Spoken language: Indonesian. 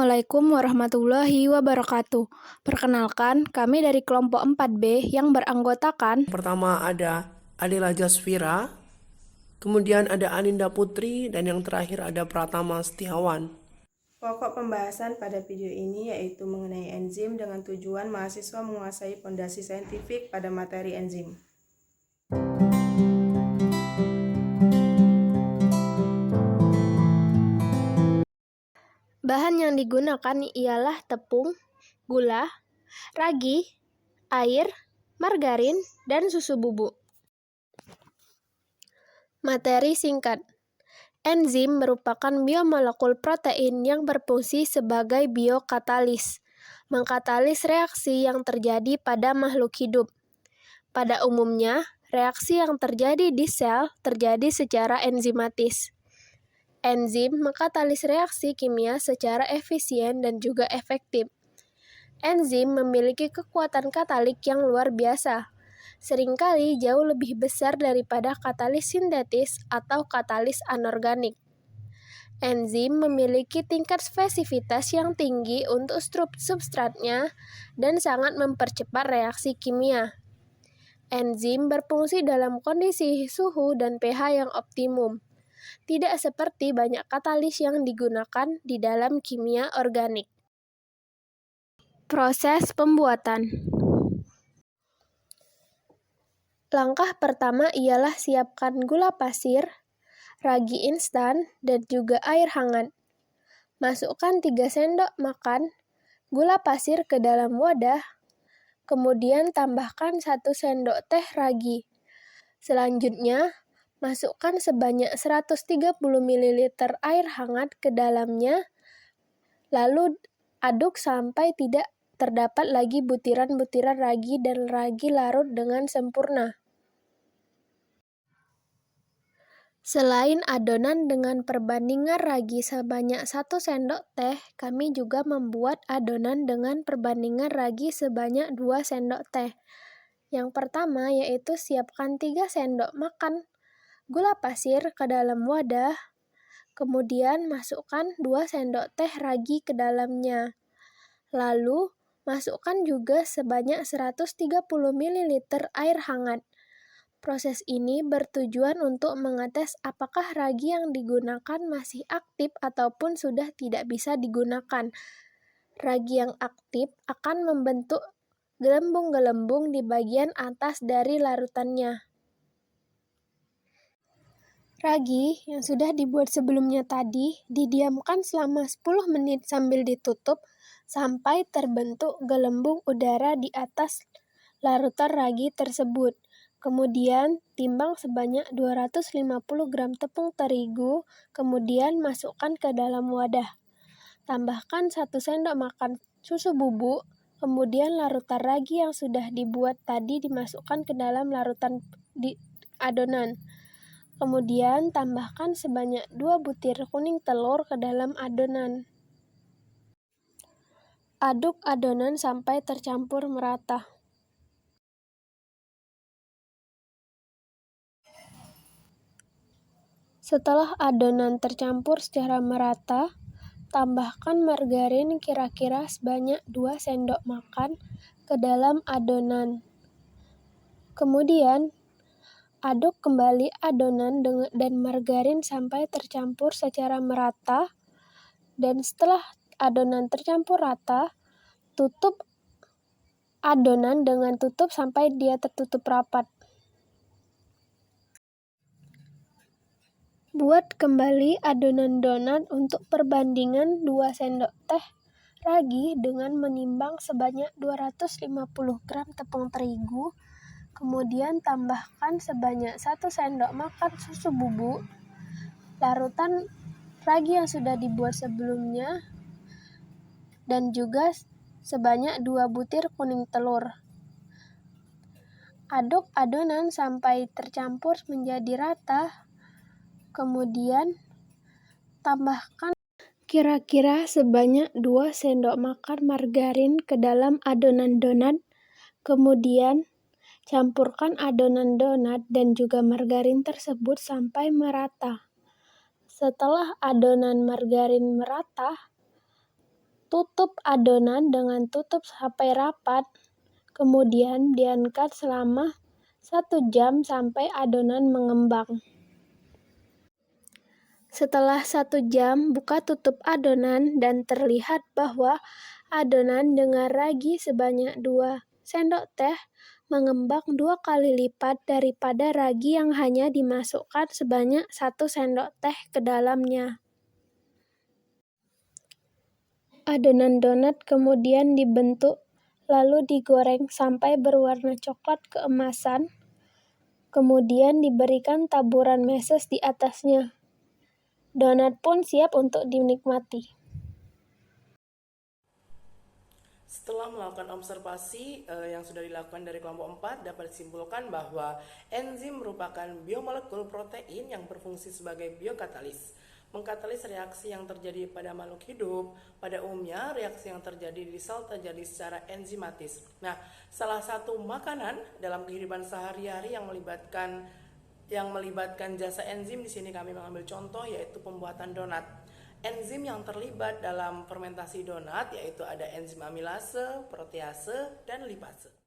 Assalamualaikum warahmatullahi wabarakatuh. Perkenalkan, kami dari kelompok 4B yang beranggotakan Pertama ada Adela Jasvira, kemudian ada Aninda Putri, dan yang terakhir ada Pratama Setiawan. Pokok pembahasan pada video ini yaitu mengenai enzim dengan tujuan mahasiswa menguasai fondasi saintifik pada materi enzim. bahan yang digunakan ialah tepung, gula, ragi, air, margarin, dan susu bubuk. Materi singkat. Enzim merupakan biomolekul protein yang berfungsi sebagai biokatalis, mengkatalis reaksi yang terjadi pada makhluk hidup. Pada umumnya, reaksi yang terjadi di sel terjadi secara enzimatis. Enzim mengkatalis reaksi kimia secara efisien dan juga efektif. Enzim memiliki kekuatan katalik yang luar biasa, seringkali jauh lebih besar daripada katalis sintetis atau katalis anorganik. Enzim memiliki tingkat spesifitas yang tinggi untuk substratnya dan sangat mempercepat reaksi kimia. Enzim berfungsi dalam kondisi suhu dan pH yang optimum, tidak seperti banyak katalis yang digunakan di dalam kimia organik. Proses pembuatan. Langkah pertama ialah siapkan gula pasir, ragi instan, dan juga air hangat. Masukkan 3 sendok makan gula pasir ke dalam wadah, kemudian tambahkan 1 sendok teh ragi. Selanjutnya, masukkan sebanyak 130 ml air hangat ke dalamnya, lalu aduk sampai tidak terdapat lagi butiran-butiran ragi dan ragi larut dengan sempurna. Selain adonan dengan perbandingan ragi sebanyak 1 sendok teh, kami juga membuat adonan dengan perbandingan ragi sebanyak 2 sendok teh. Yang pertama yaitu siapkan 3 sendok makan gula pasir ke dalam wadah, kemudian masukkan 2 sendok teh ragi ke dalamnya. Lalu, masukkan juga sebanyak 130 ml air hangat. Proses ini bertujuan untuk mengetes apakah ragi yang digunakan masih aktif ataupun sudah tidak bisa digunakan. Ragi yang aktif akan membentuk gelembung-gelembung di bagian atas dari larutannya. Ragi yang sudah dibuat sebelumnya tadi didiamkan selama 10 menit sambil ditutup sampai terbentuk gelembung udara di atas larutan ragi tersebut. Kemudian, timbang sebanyak 250 gram tepung terigu, kemudian masukkan ke dalam wadah. Tambahkan 1 sendok makan susu bubuk, kemudian larutan ragi yang sudah dibuat tadi dimasukkan ke dalam larutan adonan. Kemudian, tambahkan sebanyak 2 butir kuning telur ke dalam adonan. Aduk adonan sampai tercampur merata. Setelah adonan tercampur secara merata, tambahkan margarin kira-kira sebanyak 2 sendok makan ke dalam adonan. Kemudian, aduk kembali adonan dan margarin sampai tercampur secara merata. Dan setelah adonan tercampur rata, tutup adonan dengan tutup sampai dia tertutup rapat. Buat kembali adonan donat untuk perbandingan 2 sendok teh ragi dengan menimbang sebanyak 250 gram tepung terigu, kemudian tambahkan sebanyak 1 sendok makan susu bubuk, larutan ragi yang sudah dibuat sebelumnya, dan juga sebanyak 2 butir kuning telur. Aduk adonan sampai tercampur menjadi rata. Kemudian, tambahkan kira-kira sebanyak 2 sendok makan margarin ke dalam adonan donat. Kemudian, campurkan adonan donat dan juga margarin tersebut sampai merata. Setelah adonan margarin merata, Tutup adonan dengan tutup sampai rapat, kemudian diangkat selama 1 jam sampai adonan mengembang. Setelah 1 jam, buka tutup adonan dan terlihat bahwa adonan dengan ragi sebanyak 2 sendok teh mengembang 2 kali lipat daripada ragi yang hanya dimasukkan sebanyak 1 sendok teh ke dalamnya. Adonan donat kemudian dibentuk, lalu digoreng sampai berwarna coklat keemasan, kemudian diberikan taburan meses di atasnya. Donat pun siap untuk dinikmati. Setelah melakukan observasi yang sudah dilakukan dari kelompok 4, dapat disimpulkan bahwa enzim merupakan biomolekul protein yang berfungsi sebagai biokatalis, mengkatalis reaksi yang terjadi pada makhluk hidup. Pada umumnya, reaksi yang terjadi di sel terjadi secara enzimatis. Nah, salah satu makanan dalam kehidupan sehari-hari yang melibatkan jasa enzim, di sini kami mengambil contoh yaitu pembuatan donat. Enzim yang terlibat dalam fermentasi donat yaitu ada enzim amilase, protease, dan lipase.